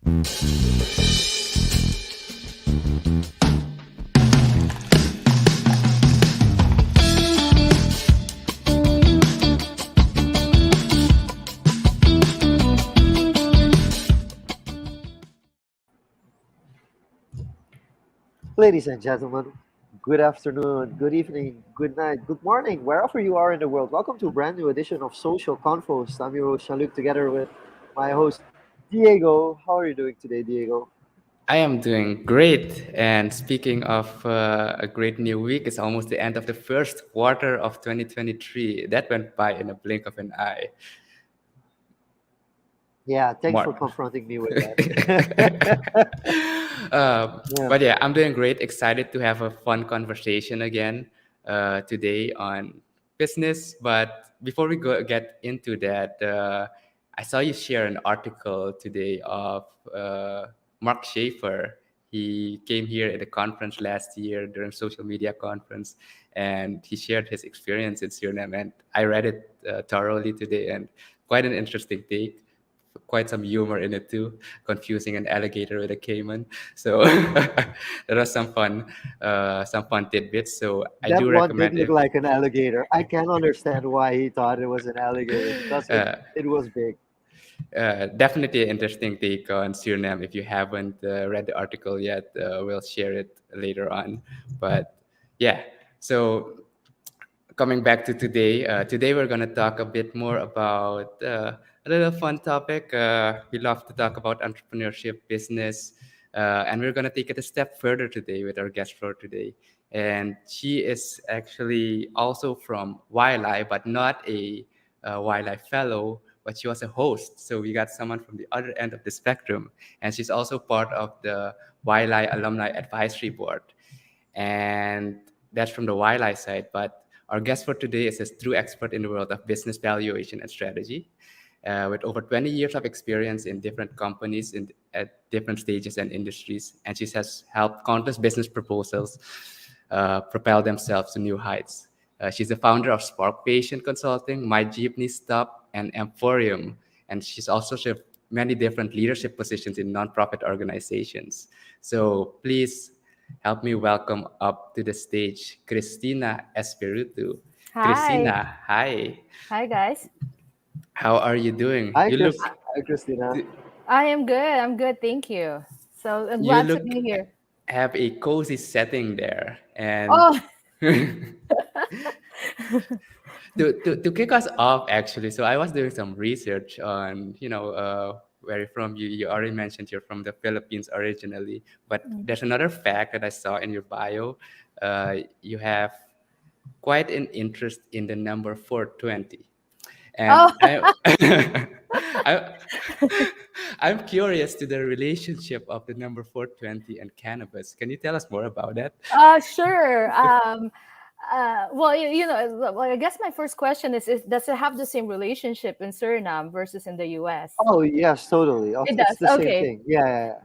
Ladies and gentlemen, good afternoon, good evening, good night, good morning, wherever you are in the world. Welcome to a brand new edition of Social Confoes. I'm your host, Shaluk, together with my host, Diego. How are you doing today, Diego? I am doing great. And speaking of a great new week, it's almost the end of the first quarter of 2023. That went by in a blink of an eye. Yeah, thanks for More. confronting me with that. Yeah. But yeah, I'm doing great. Excited to have a fun conversation again today on business. But before we get into that, I saw you share an article today of Mark Schaefer. He came here at a conference last year during social media conference, and he shared his experience in Suriname. And I read it thoroughly today, and quite an interesting take, quite some humor in it too, confusing an alligator with a cayman. So there was some fun tidbits. So I That do one did recommend look if like an alligator. I can understand why he thought it was an alligator because it, uh, it was big. definitely an interesting take on Suriname. If you haven't read the article yet, we'll share it later on. But yeah, so coming back to today, today we're going to talk a bit more about a little fun topic. We love to talk about entrepreneurship, business, and we're going to take it a step further today with our guest for today. And she is actually also from YLI, but not a YLI fellow, but she was a host. So we got someone from the other end of the spectrum, and she's also part of the YLI Alumni Advisory Board, and that's from the YLI side. But our guest for today is a true expert in the world of business valuation and strategy, with over 20 years of experience in different companies at different stages and industries. And she has helped countless business proposals propel themselves to new heights. She's the founder of Spark Patient Consulting, My Jeepney Stop, and Emporium. And she's also served many different leadership positions in nonprofit organizations. So please help me welcome up to the stage Cristina Espiritu. Hi. Cristina, hi. Hi, guys. How are you doing? Hi, Hi, Christina. I am good. I'm good. Thank you. So I'm You glad to look be here. have a cozy setting there, and Oh, to kick us off, actually, so I was doing some research on where you're from. You already mentioned you're from the Philippines originally, but there's another fact that I saw in your bio. You have quite an interest in the number 420. And oh, I, I'm curious to the relationship of the number 420 and cannabis. Can you tell us more about that? sure. Well, well, I guess my first question is, does it have the same relationship in Suriname versus in the U.S.? Oh, yes, totally. It It's does. the same Okay. thing. Yeah, yeah, yeah.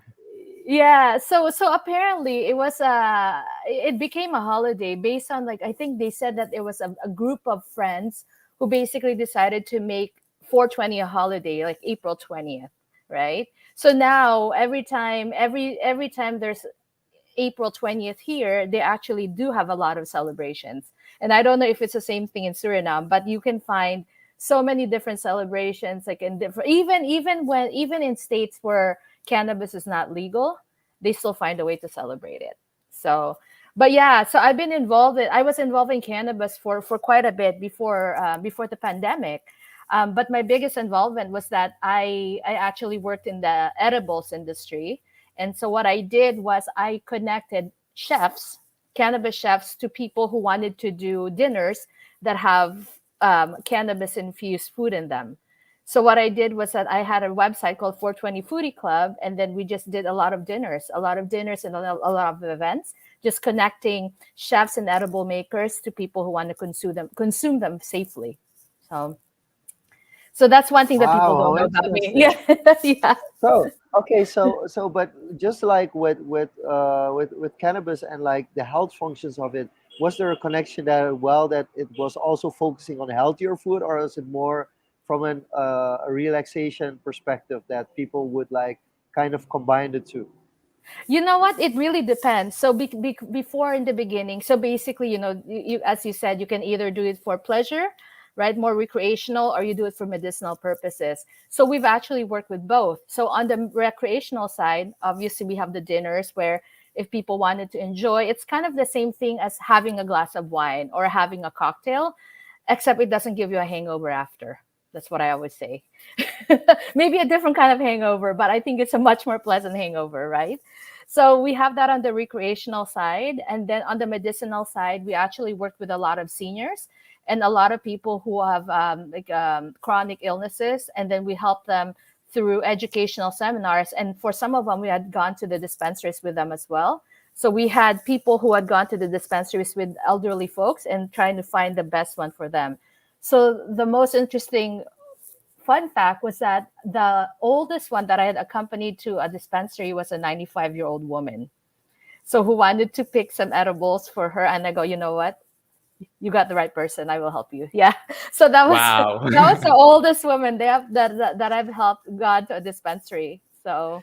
Yeah. So apparently it became a holiday based on, like, I think they said that it was a group of friends who basically decided to make 420 a holiday, like April 20th, right? So now every time there's April 20th here, they actually do have a lot of celebrations. And I don't know if it's the same thing in Suriname, but you can find so many different celebrations, like in different, even in states where cannabis is not legal, they still find a way to celebrate it. So, but yeah, so I was involved in cannabis for quite a bit before the pandemic. But my biggest involvement was that I actually worked in the edibles industry, and so what I did was I connected chefs, cannabis chefs, to people who wanted to do dinners that have cannabis infused food in them. So what I did was that I had a website called 420 Foodie Club, and then we just did a lot of dinners and a lot of events, just connecting chefs and edible makers to people who want to consume them safely. So so that's one thing that people Wow, don't how know about me. interesting. Yeah. So, okay, but just like with cannabis and like the health functions of it, was there a connection that that it was also focusing on healthier food, or is it more from a relaxation perspective that people would like kind of combine the two? You know what? It really depends. So before in the beginning, so basically, as you said, you can either do it for pleasure, right, more recreational, or you do it for medicinal purposes. So we've actually worked with both. So on the recreational side, obviously, we have the dinners where if people wanted to enjoy, it's kind of the same thing as having a glass of wine or having a cocktail, except it doesn't give you a hangover after. That's what I always say. Maybe a different kind of hangover, but I think it's a much more pleasant hangover, right? So we have that on the recreational side. And then on the medicinal side, we actually work with a lot of seniors and a lot of people who have chronic illnesses. And then we help them through educational seminars. And for some of them, we had gone to the dispensaries with them as well. So we had people who had gone to the dispensaries with elderly folks and trying to find the best one for them. So the most interesting fun fact was that the oldest one that I had accompanied to a dispensary was a 95-year-old woman. So who wanted to pick some edibles for her, and I go, you know what? You got the right person. I will help you. Yeah. So that was Wow. the oldest woman that I've helped gone to a dispensary. So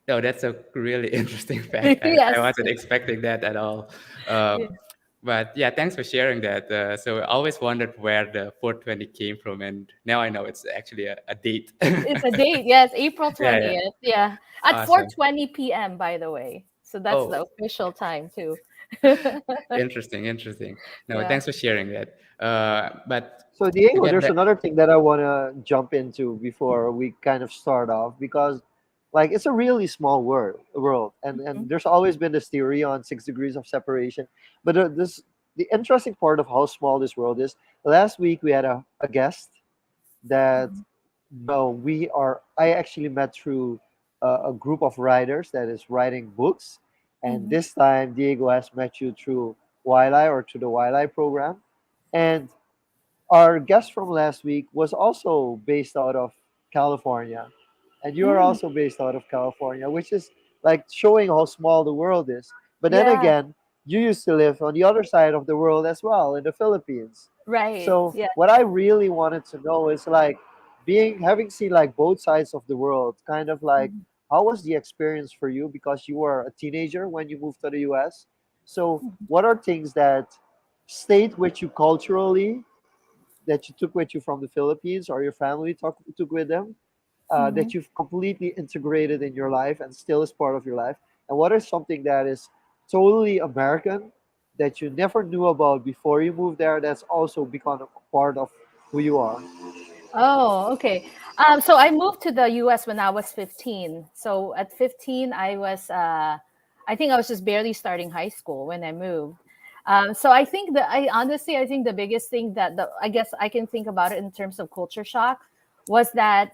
No, that's a really interesting fact. I yes. wasn't expecting that at all. Um, Yeah. but yeah, thanks for sharing that. So I always wondered where the 420 came from, and now I know it's actually a date. It's a date. Yes, April Yeah, yeah, 20th. Yeah. At awesome. 4:20 p.m. by the way. So that's the Oh, official time too. interesting, interesting. No, Yeah. thanks for sharing that. But So to Diego, get there's back, another thing that I want to jump into before we kind of start off, because like it's a really small world, and Mhm. there's always been this theory on 6 degrees of separation. But this the interesting part of how small this world is. Last week we had a guest that, Mhm. no, we are. I actually met through a group of writers that is writing books, and Mhm. this time Diego has met you through YLI or through the YLI program, and our guest from last week was also based out of California, and you are Mm. also based out of California, which is like showing how small the world is. But then Yeah. again, you used to live on the other side of the world as well, in the Philippines. Right. So Yeah. what I really wanted to know is like being having seen like both sides of the world, kind of like Mhm. how was the experience for you, because you were a teenager when you moved to the US. So what are things that stayed with you culturally, that you took with you from the Philippines, or your family took with them, that Mhm. you've completely integrated in your life and still is part of your life? And what is something that is totally American that you never knew about before you moved there, that's also become a part of who you are? Oh, okay. So I moved to the US when I was 15. So at 15, I think I was just barely starting high school when I moved. So I think the biggest thing I guess I can think about it in terms of culture shock was that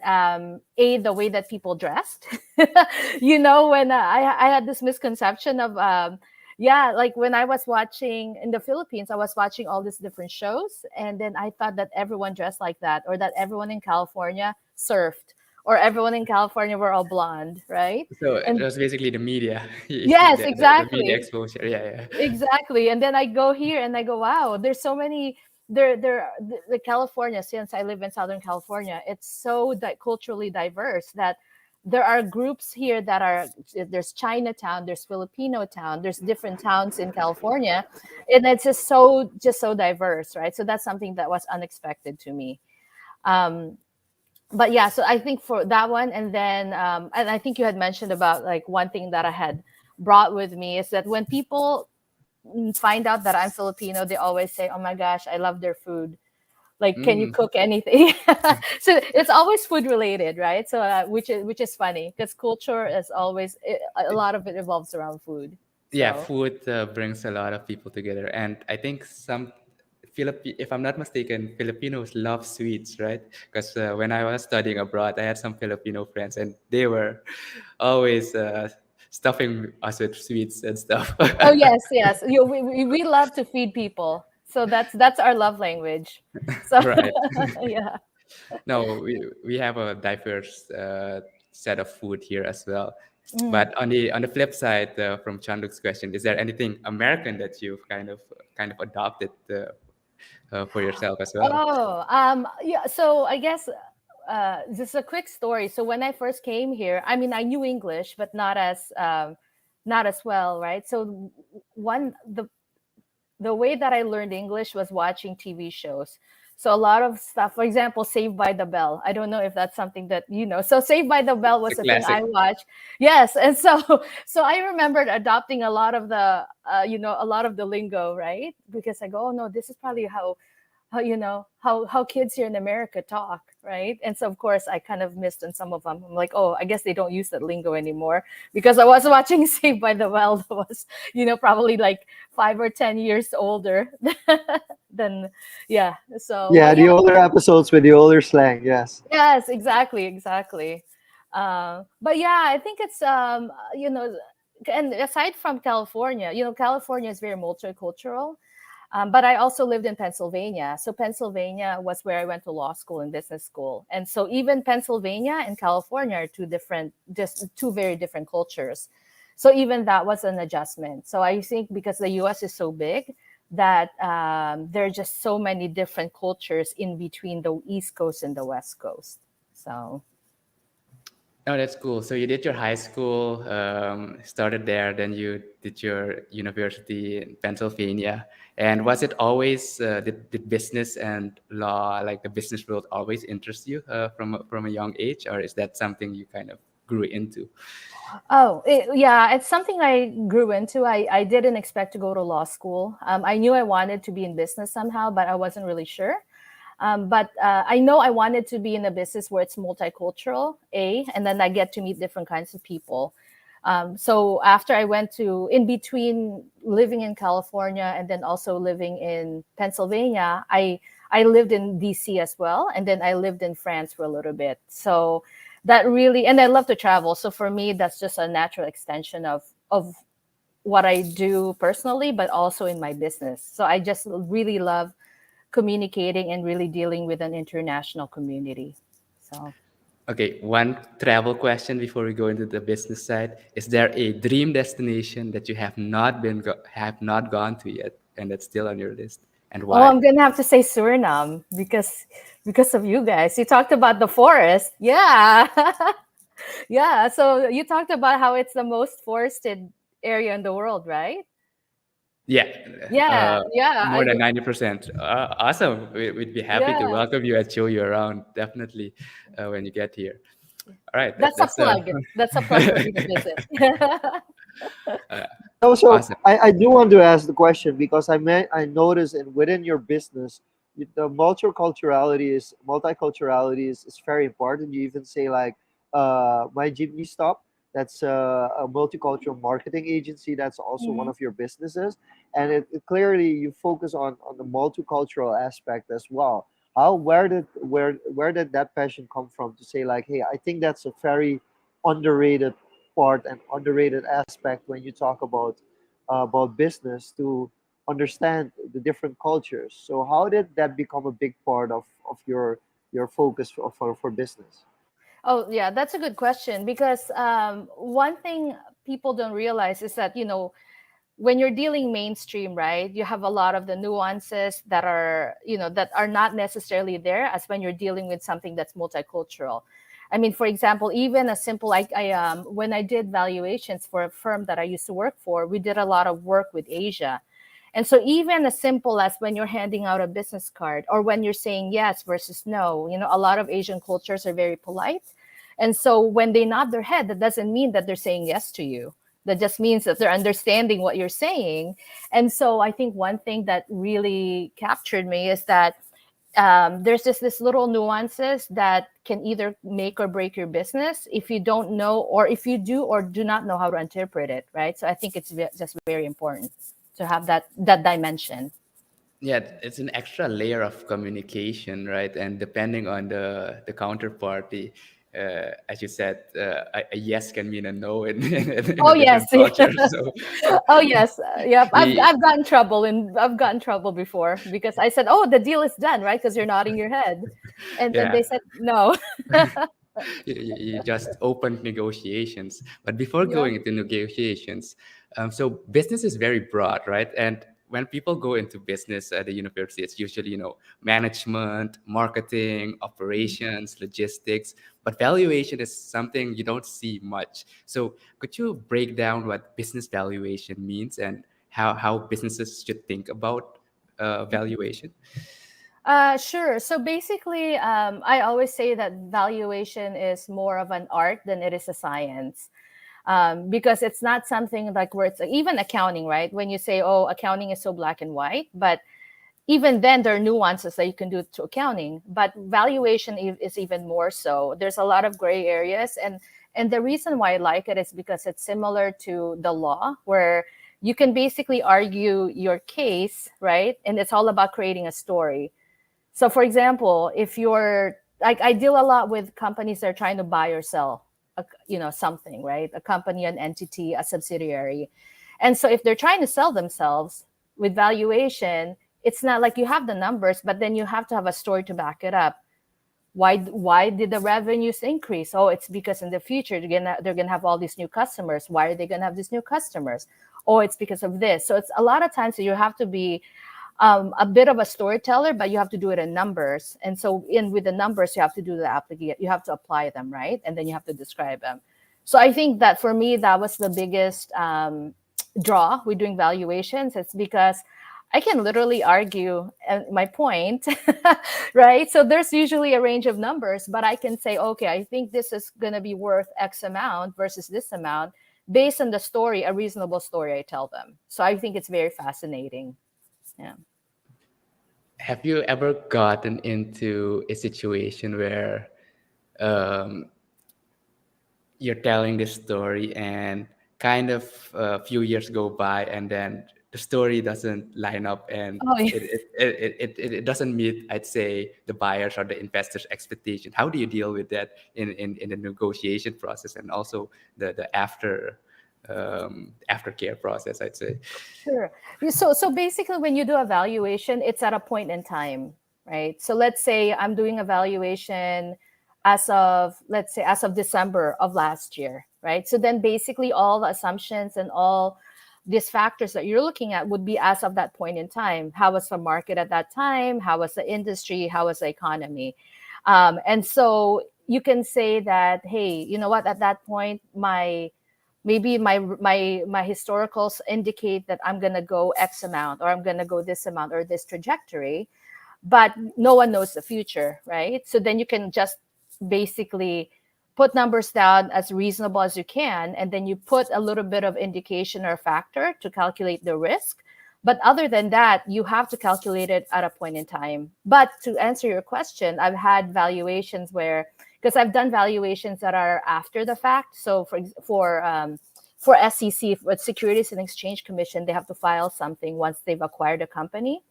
the way that people dressed. When I had this misconception of yeah, like when I was watching in the Philippines, I was watching all these different shows, and then I thought that everyone dressed like that, or that everyone in California surfed, or everyone in California were all blonde, right? so it And was basically the media, yes, the media exactly. exposure. Yeah, yeah. Exactly. And then I go here and I go, wow, there's so many the California, since I live in Southern California, it's so culturally diverse that there are groups here that are there's Chinatown, there's Filipino town, there's different towns in California, and it's just so diverse, right? So that's something that was unexpected to me. Um, but yeah, so I think for that one, and then and I think you had mentioned about like one thing that I had brought with me is that when people find out that I'm Filipino, they always say, "Oh my gosh, I love their food. Like, can you Mm, cook anything?" So it's always food related, right? So which is funny because culture is a lot of it evolves around food. yeah, So food brings a lot of people together, and I think if I'm not mistaken, Filipinos love sweets, right? Because when I was studying abroad, I had some Filipino friends, and they were always stuffing us with sweets and stuff. oh yes, yes, we love to feed people. So that's our love language. So Right. yeah. No, we have a diverse set of food here as well. Mm. But on the flip side, from Chanduk's question, is there anything American that you've kind of adopted for yourself as well? Oh, yeah. So I guess just a quick story. So when I first came here, I mean, I knew English, but not as well, right? So one the way that I learned English was watching TV shows. So a lot of stuff, for example, Saved by the Bell. I don't know if that's something that you know. So Saved by the Bell It's was a the thing I classic. watched. Yes, and so so I remembered adopting a lot of the a lot of the lingo, right? Because I go, oh no, this is probably how how kids here in America talk, right? And so of course I kind of missed on some of them. I'm like, oh, I guess they don't use that lingo anymore because I was watching Saved by the Bell that was probably like 5 or 10 years older than yeah. So Yeah, but the yeah, older episodes with the older slang. Yes. yes, exactly. But yeah, I think it's and aside from California, California is very multicultural. But I also lived in Pennsylvania. So Pennsylvania was where I went to law school and business school. And so even Pennsylvania and California are just two very different cultures. So even that was an adjustment. So I think because the US is so big that there are just so many different cultures in between the East Coast and the West Coast. So Oh, that's cool. So you did your high school, started there, then you did your university in Pennsylvania. And was it always did business and law, like the business world, always interest you from a young age, or is that something you kind of grew into? yeah, it's something I grew into. I didn't expect to go to law school. I knew I wanted to be in business somehow, but I wasn't really sure. But I know I wanted to be in a business where it's multicultural, and then I get to meet different kinds of people. So after I went to, in between living in California and then also living in Pennsylvania, I lived in DC as well, and then I lived in France for a little bit. So that really, and I love to travel. So for me, that's just a natural extension of what I do personally, but also in my business. So I just really love communicating and really dealing with an international community. So, Okay, one travel question before we go into the business side. Is there a dream destination that you have not gone to yet, and that's still on your list, and oh, why? I'm gonna have to say Suriname because of you guys. You talked about the forest, yeah, yeah. So you talked about how it's the most forested area in the world, right? Yeah, Yeah, yeah, more than 90%. Awesome. We'd be happy to yeah. welcome you and show you around, definitely, when you get here. All right, That's a that's plug. That's a plug for me to visit. uh, No, so awesome. I do want to ask the question because I noticed and within your business, the multiculturality is very important. You even say like my jeepney stop. That's a multicultural marketing agency. That's also one Mhm. of your businesses, and it clearly you focus on the multicultural aspect as well. How where did that passion come from to say like, hey, I think that's a very underrated part and underrated aspect when you talk about business to understand the different cultures. So how did that become a big part of your focus for business? Oh, yeah, that's a good question because one thing people don't realize is that, when you're dealing mainstream, right, you have a lot of the nuances that are, that are not necessarily there as when you're dealing with something that's multicultural. I mean, for example, even a simple like when I did valuations for a firm that I used to work for, we did a lot of work with Asia. And so even as simple as when you're handing out a business card or when you're saying yes versus no, a lot of Asian cultures are very polite. And so when they nod their head, that doesn't mean that they're saying yes to you. That just means that they're understanding what you're saying. And so I think one thing that really captured me is that there's just this little nuances that can either make or break your business if you don't know, or if you do or do not know how to interpret it, right? So I think it's just very important to have that dimension. Yeah, it's an extra layer of communication, right? And depending on the counterparty, as you said, a yes can mean a no in Oh a yes. different culture. So Oh yes. Yep. we, I've gotten trouble before because I said, "Oh, the deal is done," right? Because you're nodding your head, and then yeah, they said, "No." you just opened negotiations. But before Yeah. going into negotiations, so business is very broad, right? And when people go into business at the university, it's usually, management, marketing, operations, logistics, but valuation is something you don't see much. So could you break down what business valuation means and how businesses should think about valuation? Sure. So basically, I always say that valuation is more of an art than it is a science. Because it's not something like where it's even accounting, right? When you say, oh, accounting is so black and white, but even then there are nuances that you can do to accounting, but valuation is even more so. There's a lot of gray areas, and the reason why I like it is because it's similar to the law, where you can basically argue your case, right? And it's all about creating a story. So for example, if you're like, I deal a lot with companies that are trying to buy or sell something, right? A company, an entity, a subsidiary. And so if they're trying to sell themselves with valuation, it's not like you have the numbers, but then you have to have a story to back it up. Why did the revenues increase? Oh, it's because in the future they're gonna have all these new customers. Why are they gonna have these new customers? Oh, it's because of this. So it's a lot of times that you have to be a bit of a storyteller, but you have to do it in numbers. And so in with the numbers, you have to do the applicate, you have to apply them, right? And then you have to describe them. So I think that for me, that was the biggest draw with doing valuations. It's because I can literally argue my point, right? So there's usually a range of numbers, but I can say, okay, I think this is going to be worth X amount versus this amount based on the story, a reasonable story I tell them. So I think it's very fascinating. Yeah. Have you ever gotten into a situation where um, you're telling this story and kind of a few years go by and then the story doesn't line up and Oh, yeah. it doesn't meet, I'd say, the buyers or the investors expectation? How do you deal with that in the negotiation process and also the aftercare process, I'd say? Sure. So basically, when you do a valuation, it's at a point in time, right? So let's say I'm doing a valuation let's say, as of December of last year, right? So then basically all the assumptions and all these factors that you're looking at would be as of that point in time. How was the market at that time? How was the industry? How was the economy? And so you can say that, hey, you know what? At that point, maybe my historicals indicate that I'm going to go X amount, or I'm going to go this amount, or this trajectory, but no one knows the future, right? So then you can just basically put numbers down as reasonable as you can, and then you put a little bit of indication or factor to calculate the risk. But other than that, you have to calculate it at a point in time. But to answer your question, I've had valuations where, because I've done valuations that are after the fact. So for SEC, with Securities and Exchange Commission, they have to file something once they've acquired a company.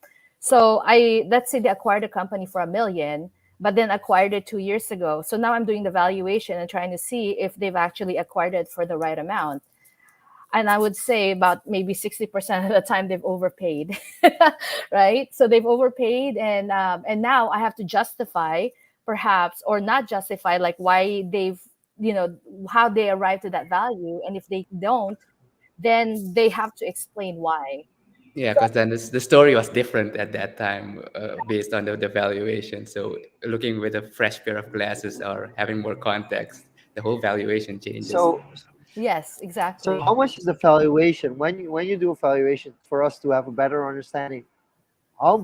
So let's say they acquired a company for $1 million, but then acquired it 2 years ago. So now I'm doing the valuation and trying to see if they've actually acquired it for the right amount. And I would say about maybe 60% of the time they've overpaid, right? So they've overpaid, and now I have to justify, perhaps, or not justify, like why you know, how they arrived at that value. And if they don't, then they have to explain why. Yeah, because then the story was different at that time based on the valuation. So looking with a fresh pair of glasses or having more context, the whole valuation changes. So, Yes, so exactly. how much is the valuation when you do a valuation for us to have a better understanding? How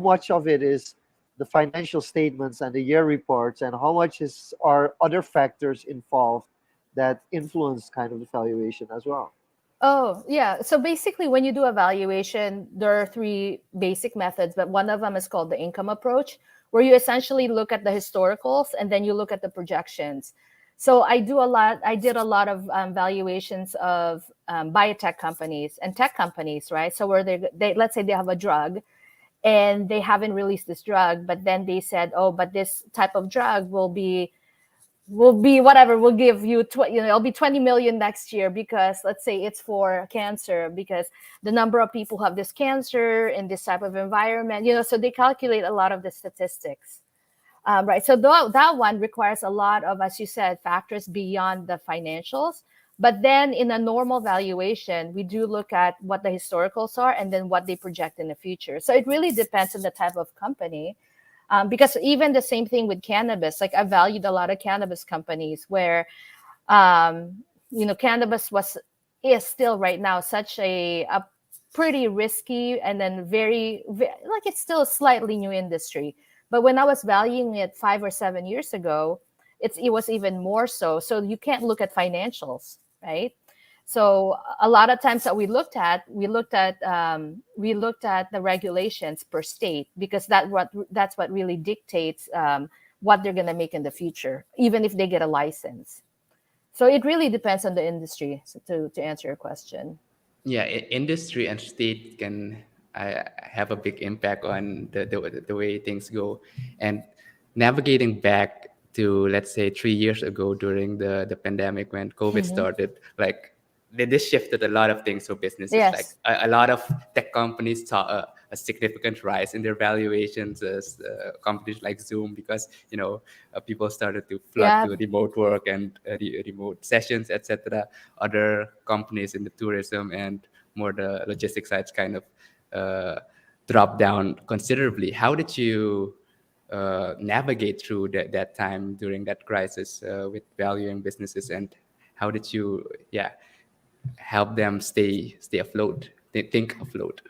much of it is the financial statements and the year reports, and how much are other factors involved that influence kind of the valuation as well? Oh, yeah. So basically, when you do evaluation, there are three basic methods, but one of them is called the income approach, where you essentially look at the historicals and then you look at the projections. So I did a lot of valuations of biotech companies and tech companies, right? So where let's say they have a drug and they haven't released this drug, but then they said, oh, but this type of drug will be whatever, we'll give you it'll be 20 million next year, because let's say it's for cancer, because the number of people who have this cancer in this type of environment, so they calculate a lot of the statistics. Right. So that one requires a lot of, as you said, factors beyond the financials. But then in a normal valuation, we do look at what the historicals are and then what they project in the future. So it really depends on the type of company. Because even the same thing with cannabis, like I valued a lot of cannabis companies where, cannabis is still right now such a pretty risky and then like it's still a slightly new industry. But when I was valuing it 5 or 7 years ago, it was even more so. So you can't look at financials, right? So a lot of times that we looked at the regulations per state, because that's what really dictates what they're going to make in the future, even if they get a license. So it really depends on the industry, so to answer your question. Yeah, industry and state can have a big impact on the way things go. And navigating back to, let's say, 3 years ago during the pandemic when COVID Hmm. started, like this shifted a lot of things for businesses. Like Yes. a lot of tech companies saw a significant rise in their valuations as companies like Zoom, because people started to flood Yeah. to remote work and remote sessions, etc. Other companies in the tourism and more the logistics sides kind of uh, dropped down considerably. How did you navigate through that time during that crisis with valuing businesses, and how did you, yeah, help them stay afloat, think afloat?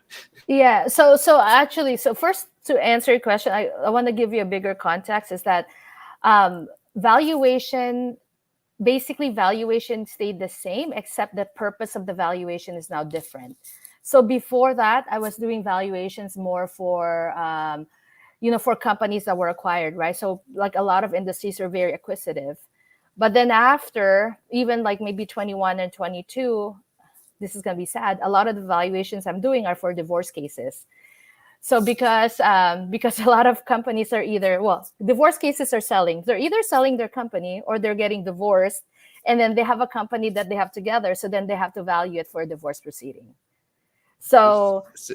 Yeah. So actually, so first to answer your question, I want to give you a bigger context is that valuation basically valuation stayed the same, except the purpose of the valuation is now different. So before that, I was doing valuations more for for companies that were acquired, right? So like a lot of industries are very acquisitive. But then after, even like maybe 21 and 22, this is going to be sad, a lot of the valuations I'm doing are for divorce cases. So because a lot of companies are either, well, divorce cases are selling. They're either selling their company or they're getting divorced, and then they have a company that they have together. So then they have to value it for a divorce proceeding. So S-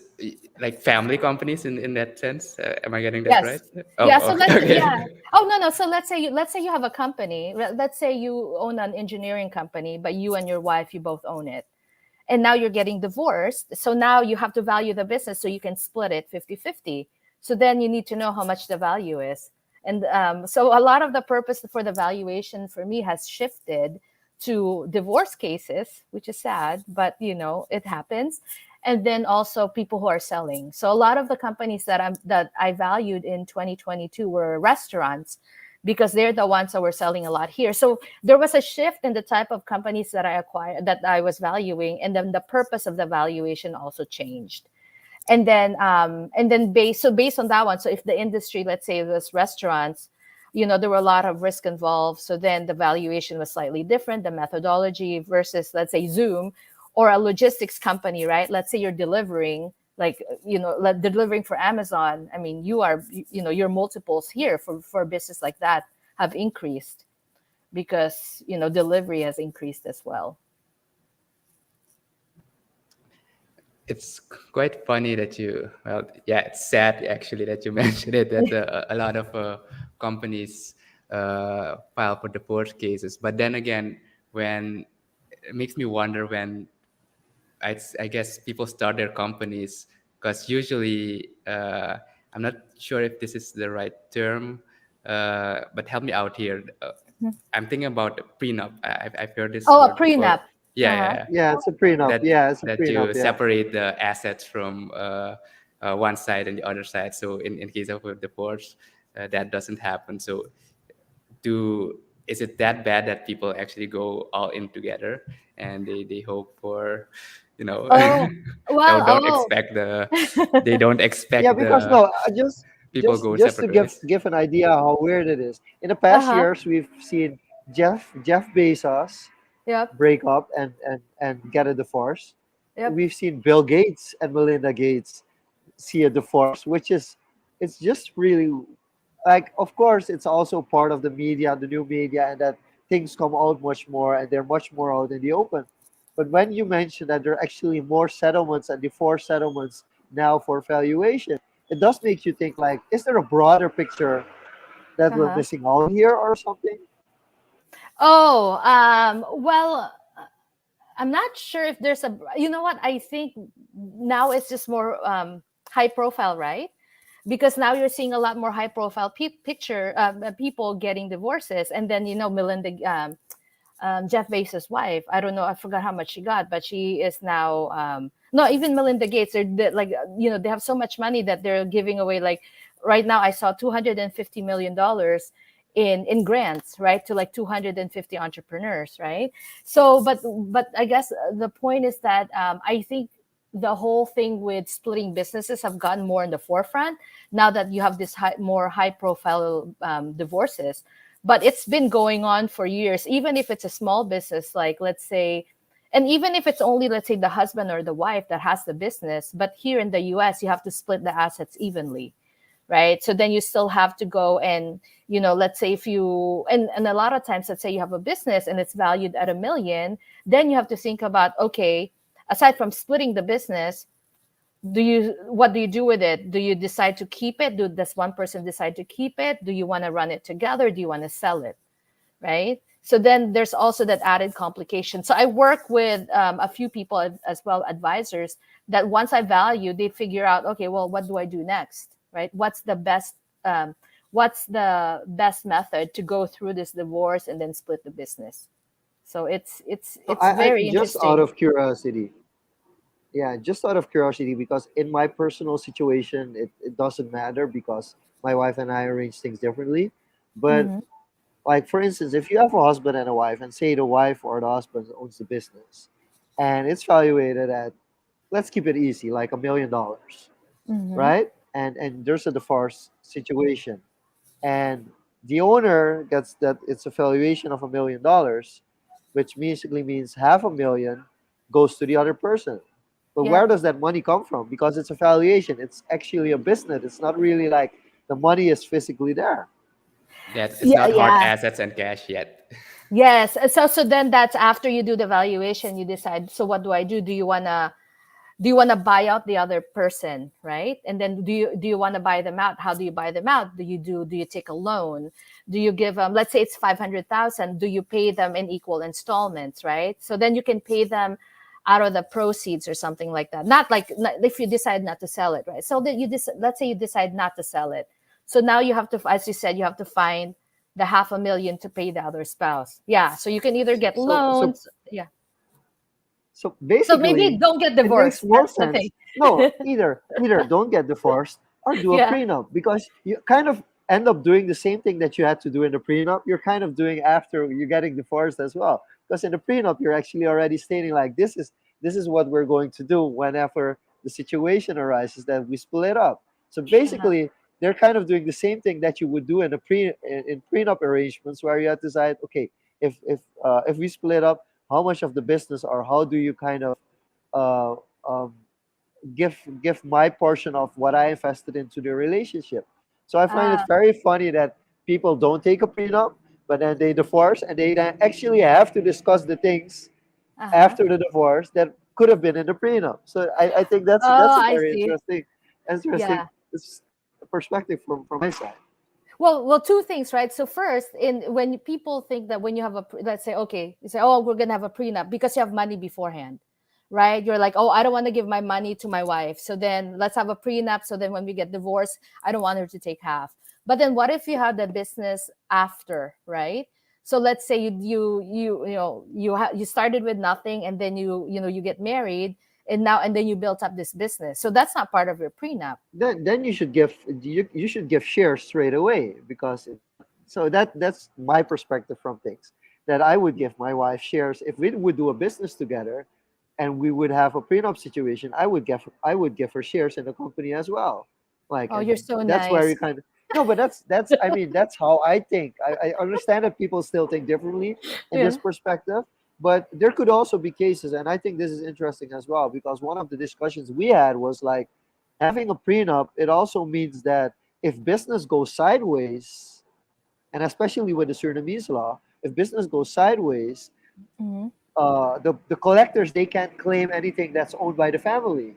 like family companies in that sense, am I getting that right? yes, yeah. Oh, So okay. yeah. Okay. Oh no, no. So let's say you have a company. Let's say you own an engineering company, but you and your wife you both own it, and now you're getting divorced, so now you have to value the business so you can split it 50-50. So then you need to know how much the value is. And so a lot of the purpose for the valuation for me has shifted to divorce cases, which is sad, but it happens. And then also people who are selling. So a lot of the companies that I valued in 2022 were restaurants, because they're the ones that were selling a lot here. So there was a shift in the type of companies that I acquired, that I was valuing, and then the purpose of the valuation also changed. And then based on that one, so if the industry, let's say it was restaurants, there were a lot of risk involved, so then the valuation was slightly different, the methodology, versus let's say Zoom or a logistics company, right? Let's say you're delivering, like like delivering for Amazon. I mean, your multiples here for a business like that have increased, because delivery has increased as well. It's quite funny that well, yeah, it's sad actually that you mentioned it, that a lot of companies file for divorce cases. But then again, when it makes me wonder when I guess people start their companies, because usually I'm not sure if this is the right term, but help me out here. I'm thinking about a prenup. I've heard this Oh, a word before. prenup. Yeah, yeah, Uh-huh. yeah. Yeah, it's a prenup. that Yeah, it's a that prenup. you Yeah. separate the assets from one side and the other side. So in case of a divorce, that doesn't happen. So do is it that bad that people actually go all in together and they hope for, you know, Oh, no, well, don't expect they don't Yeah, expect because the no, people go just to separate give ways. give an idea how weird it is. In the past uh-huh. years, we've seen Jeff Bezos Yep. break up and get a divorce. Yep. We've seen Bill Gates and Melinda Gates see a divorce, which is it's just really like, of course, it's also part of the media, the new media, and that things come out much more and they're much more out in the open. But when you mention that there are actually more settlements and divorce settlements now for valuation, it does make you think like, is there a broader picture that we're Uh-huh. missing out here or something? Oh, well, I'm not sure if there's a, you know what, I think now it's just more high profile, right? Because now you're seeing a lot more high profile picture people getting divorces. And then, Melinda, Jeff Bezos' wife. I don't know. I forgot how much she got, but she is now. No, even Melinda Gates. They're like, they have so much money that they're giving away. Like right now, I saw $250 million in grants, right, to like 250 entrepreneurs, right. So, but I guess the point is that I think the whole thing with splitting businesses have gotten more in the forefront now that you have this more high profile divorces, but it's been going on for years. Even if it's a small business, like let's say, and even if it's only, let's say, the husband or the wife that has the business, but here in the US you have to split the assets evenly, right? So then you still have to go and, let's say if you, and a lot of times, let's say you have a business and it's valued at 1 million, then you have to think about, okay, aside from splitting the business, what do you do with it? Do you decide to keep it? Does one person decide to keep it? Do you want to run it together? Do you want to sell it? Right. So then there's also that added complication. So I work with a few people as well, advisors, that once I value, they figure out, okay, well, what do I do next? Right. Um, what's the best method to go through this divorce and then split the business? So it's I very just out interesting. of curiosity, yeah, just out of curiosity, because in my personal situation, it doesn't matter because my wife and I arrange things differently. But Hmm. like for instance, if you have a husband and a wife, and say the wife or the husband owns the business, and it's valuated at, let's keep it easy, like $1 million, Hmm. right? And there's a divorce situation, and the owner gets that it's a valuation of $1 million, which basically means half a million goes to the other person. But Yeah. where does that money come from? Because it's a valuation. It's actually a business. It's not really like the money is physically there. That it's Yeah. not hard Yeah. assets and cash yet. Yes. So then that's after you do the valuation, you decide, so what do I do? Do you want to buy out the other person, right? And then do you want to buy them out? How do you buy them out? Do you take a loan? Do you give them, let's say it's 500,000, do you pay them in equal installments, right? So then you can pay them out of the proceeds or something like that. Not like, if you decide not to sell it, right? So that let's say you decide not to sell it. So now you have to, as you said, you have to find the 500,000 to pay the other spouse. Yeah. So you can either So get so so loans. Yeah. so So maybe basically, don't get it makes divorced. more That's the thing. sense. No, either don't get divorced or do a Yeah. prenup, because you kind of end up doing the same thing that you had to do in the prenup. You're kind of doing after you're getting divorced as well, because in the prenup you're actually already stating like this is what we're going to do whenever the situation arises that we split up. So Uh-huh. basically, they're kind of doing the same thing that you would do in in prenup arrangements, where you have to decide, okay, if we split up, how much of the business, or how do you kind of uh, um, give my portion of what I invested into the relationship. So I find it Ah, very funny that people don't take a prenup, but then they divorce, and they then actually have to discuss the things uh-huh. after the divorce that could have been in the prenup. So I think that's Oh, a I very see. interesting Yeah. perspective from my side. Well, two things, right? So first, in when people think that when you have let's say, okay, you say, oh, we're gonna have a prenup because you have money beforehand, right? You're like, oh, I don't want to give my money to my wife, so then let's have a prenup. So then when we get divorced, I don't want her to take half. But then what if you have the business after, right? So let's say you started with nothing, and then you get married, and then you built up this business. So that's not part of your prenup. Then you should give shares straight away, because so that's my perspective from things, that I would give my wife shares if we would do a business together, and we would have a prenup situation. I would give her shares in the company as well, like, Oh, and you're so that's where nice. you kind of, no, but that's I mean, that's how I think. I understand that people still think differently in Yeah. this perspective, but there could also be cases, and I think this is interesting as well, because one of the discussions we had was like, having a prenup, it also means that if business goes sideways, and especially with the Surinamese law, if business goes sideways, Mhm. the collectors, they can't claim anything that's owned by the family.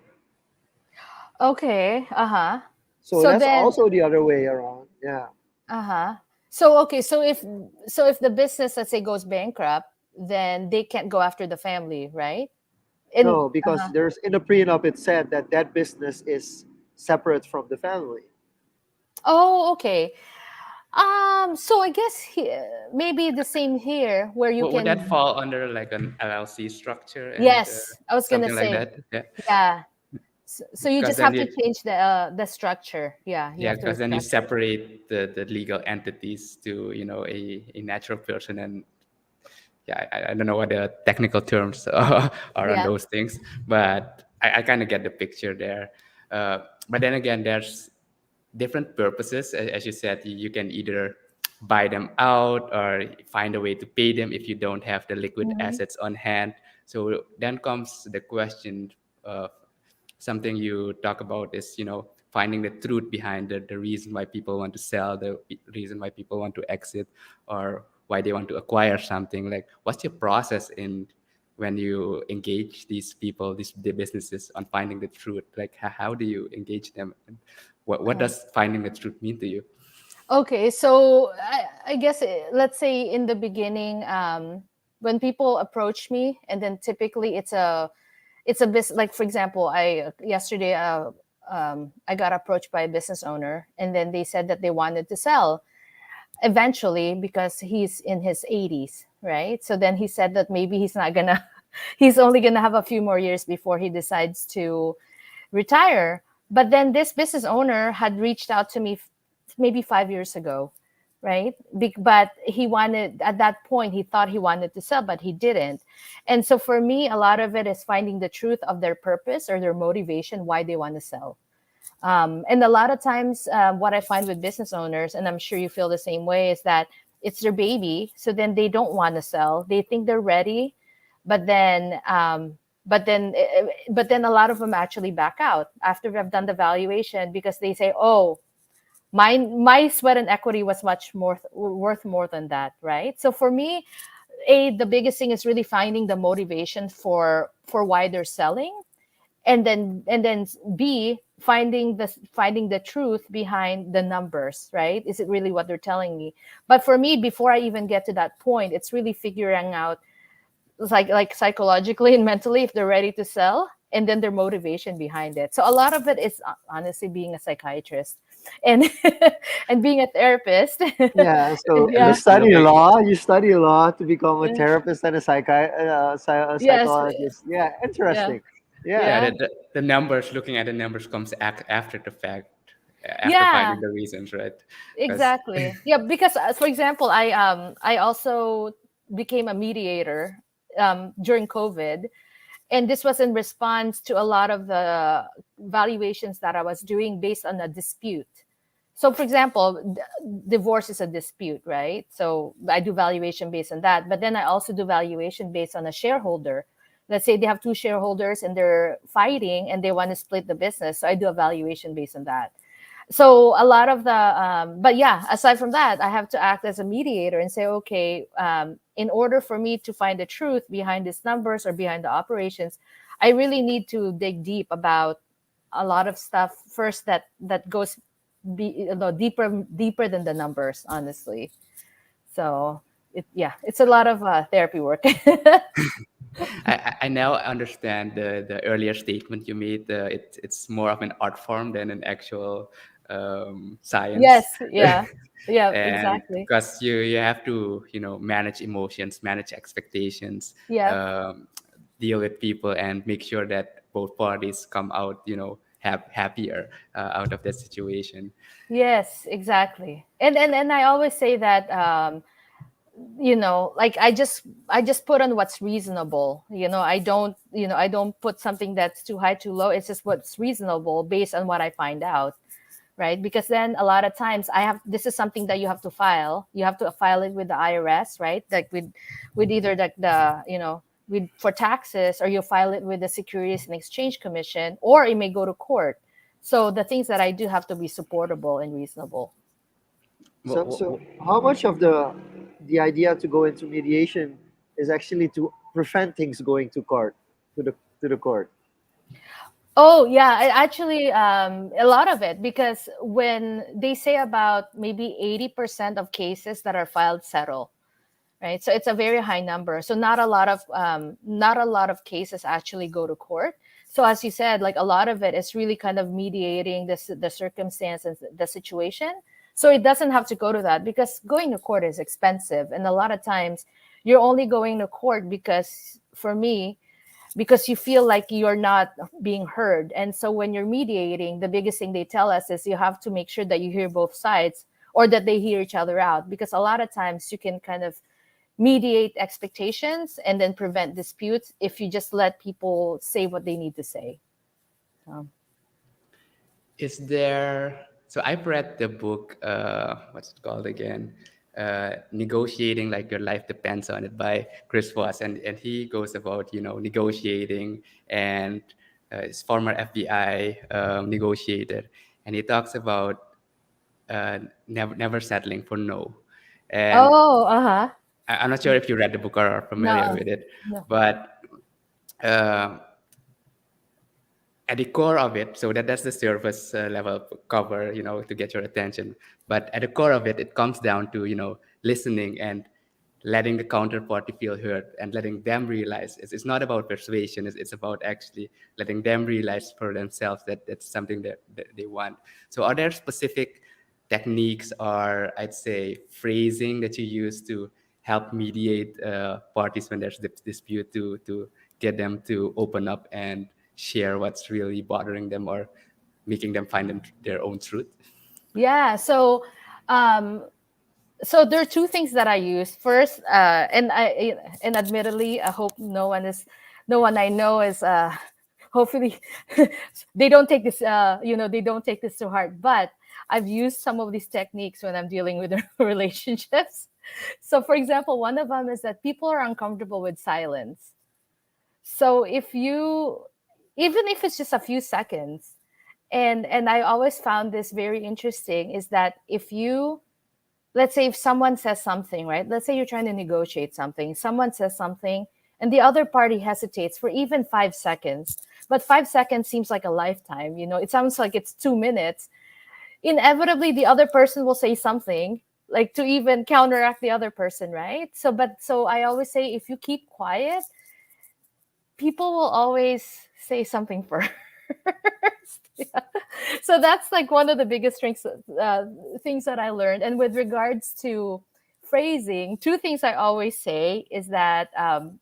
Okay. Uh-huh. So So that's then, also the other way around. Yeah. uh-huh. So okay, so if the business, let's say, goes bankrupt, then they can't go after the family, right? And No, because there's in the prenup it said that that business is separate from the family. oh, okay. So I guess maybe the same here, where you Would that can. fall under like an LLC structure and Yes, I was gonna something like say. that? Yeah, Yeah. So you because just then have to you change the structure. Yeah, you yeah, have to because then you restructure. separate the legal entities to a natural person, and yeah, I don't know what the technical terms are on Yeah. those things, but I kind of get the picture there. But then again, there's different purposes. As you said, you can either buy them out or find a way to pay them if you don't have the liquid Mhm. assets on hand. So then comes the question of something you talk about is, finding the truth behind the reason why people want to sell, the reason why people want to exit, or why they want to acquire something. Like, what's your process in when you engage these people, the businesses, on finding the truth? Like, how do you engage them, and what does finding the truth mean to you? Okay, so I guess let's say in the beginning, when people approach me, and then typically it's a business. Like for example, I yesterday I got approached by a business owner, and then they said that they wanted to sell eventually because he's in his 80s, right? So then he said that maybe he's not gonna, he's only gonna have a few more years before he decides to retire. But then this business owner had reached out to me maybe 5 years ago, right? But he wanted, at that point, he thought he wanted to sell, but he didn't. And so for me, a lot of it is finding the truth of their purpose or their motivation, why they want to sell. And a lot of times, what I find with business owners, and I'm sure you feel the same way, is that it's their baby. So then they don't want to sell. They think they're ready, but then, but then a lot of them actually back out after we've done the valuation because they say, "Oh, my sweat and equity was much more worth more than that," right? So for me, the biggest thing is really finding the motivation for why they're selling, and then b finding the truth behind the numbers, right? Is it really what they're telling me? But for me, before I even get to that point, it's really figuring out, like psychologically and mentally, if they're ready to sell, and then their motivation behind it. So a lot of it is honestly being a psychiatrist and and being a therapist. Yeah, so you Yeah. You look study like law. You study law to become a therapist and a Yes. psychologist. Yeah, Yeah. interesting. Yeah, yeah, Yeah. the numbers, looking at the numbers comes after the fact, after Yeah. finding the reasons, right? Because Exactly. Yeah, because for example, I also became a mediator during COVID, and this was in response to a lot of the valuations that I was doing based on a dispute. So, for example, divorce is a dispute, right? So I do valuation based on that, but then I also do valuation based on a shareholder. Let's say they have two shareholders and they're fighting and they want to split the business, so I do a valuation based on that. So a lot of the but yeah, aside from that, I have to act as a mediator and say, okay, in order for me to find the truth behind these numbers or behind the operations, I really need to dig deep about a lot of stuff first, that goes deeper than the numbers, honestly. So it's a lot of therapy work. I now understand the earlier statement you made. It's more of an art form than an actual science. Yes. Yeah. Yeah, And exactly. because you have to manage emotions, manage expectations, Yeah. um, deal with people, and make sure that both parties come out happier out of that situation. Yes, exactly. And I always say that like I just put on what's reasonable. I don't put something that's too high, too low. It's just what's reasonable based on what I find out, right? Because then a lot of times this is something that you have to file it with the IRS, right? Like with either with for taxes, or you file it with the Securities and Exchange Commission, or it may go to court. So the things that I do have to be supportable and reasonable. so how much of the idea to go into mediation is actually to prevent things going to court, to the court? Oh yeah, actually, a lot of it, because when they say about maybe 80% of cases that are filed settle, right? So it's a very high number. So not a lot of cases actually go to court. So as you said, like a lot of it is really kind of mediating the circumstance and the situation. So it doesn't have to go to that, because going to court is expensive, and a lot of times you're only going to court because, for me, because you feel like you're not being heard. And so when you're mediating, the biggest thing they tell us is you have to make sure that you hear both sides, or that they hear each other out, because a lot of times you can kind of mediate expectations and then prevent disputes if you just let people say what they need to say. So, Is there? So I've read the book. What's it called again? Negotiating like your life depends on it by Chris Voss, and he goes about negotiating, and his former FBI negotiator, and he talks about never settling for no, and oh, uh-huh. I'm not sure if you read the book or are familiar No, with it, no. but uh, at the core of it, so that's the surface level cover, to get your attention. But at the core of it, it comes down to listening and letting the counterparty feel heard and letting them realize it's not about persuasion. It's about actually letting them realize for themselves that that's something that they want. So are there specific techniques, or I'd say phrasing, that you use to help mediate parties when there's dispute, to get them to open up and share what's really bothering them, or making them find their own truth? Yeah. Um, so there are two things that I use. First, and admittedly, I hope no one I know is, hopefully, they don't take this, they don't take this to heart. But I've used some of these techniques when I'm dealing with relationships. So, for example, one of them is that people are uncomfortable with silence. So even if it's just a few seconds, and I always found this very interesting, is that if you, let's say if someone says something, right? Let's say you're trying to negotiate something, someone says something, and the other party hesitates for even 5 seconds. But 5 seconds seems like a lifetime, it sounds like it's 2 minutes. Inevitably, the other person will say something, like to even counteract the other person, right? So I always say, if you keep quiet, people will always say something first. Yeah. So that's like one of the biggest things that I learned. And with regards to phrasing, two things I always say is that,